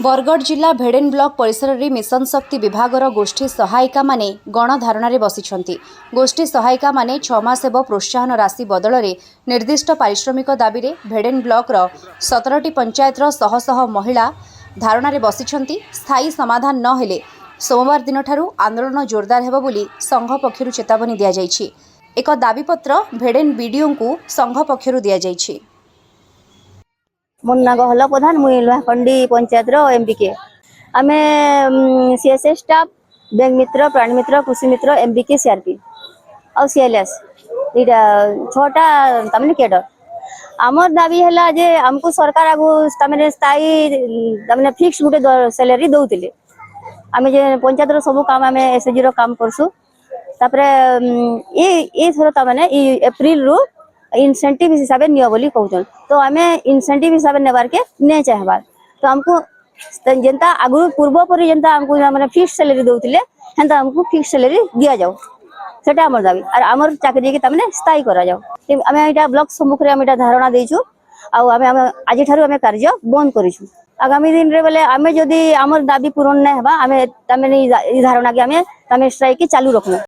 बरगढ़ जिला भेडेन ब्लॉक परिसर में मिशन शक्ति विभागर गोष्ठी सहायिका माने गणधारणार बसिछंती। गोष्ठी सहायिका माने 6 मास हेब प्रोत्साहन राशि बदल में निर्दिष्ट पारिश्रमिक दाबी में भेडेन ब्लॉक 17टी पंचायतर शह शह महिला धारणार बसिछंती। स्थायी समाधान न हेले सोमवार दिन ठारू आंदोलन जोरदार हेब बोली संघ पक्षरु चेतावनी दिया जायछि। एक दाबीपत्र भेडेन बीडीओ को संघ पक्षरु दिया जायछि। मोर ना गहला प्रधान मुई लोहाखंडी पंचायत एमबीके आमे सीएसए स्टाफ बैंक मित्र प्राणी मित्र कृषि मित्र एमबीके सीआरपी और सीएलएस इटा छोटा तमने केडर आमर दाबी हैला जे हमको सरकार आगु तमने स्थायी तमने फिक्स गुटे सैलरी दउतिले आमे जे पंचायत रो सब काम आमे एसएजी रो काम करसु तापरे ए थरो तमने अप्रैल रो इनसेंटिव हिसाब नियो बोली कहउछन तो आमे इनसेंटिव हिसाब नेबार के नै चाहबार तो हमको जनता आगु पूर्व पर जनता हमको माने फिक्स सैलरी दउतिले हेंता हमको फिक्स सैलरी दिया जाओ सेटा हमर दाबी और हमर चाकरी के तमने स्थायी करा जाओ। आमे एटा ब्लॉक सम्मुख रे आमे एटा धारणा देइछु आ आमे आज ठारू आमे कार्य बंद करिछु। आगामी दिन रे बोले आमे जदी हमर दाबी पूर्ण नै हेबा आमे तमने ई धारणा के आमे तमे स्ट्राइक के चालू रखबो।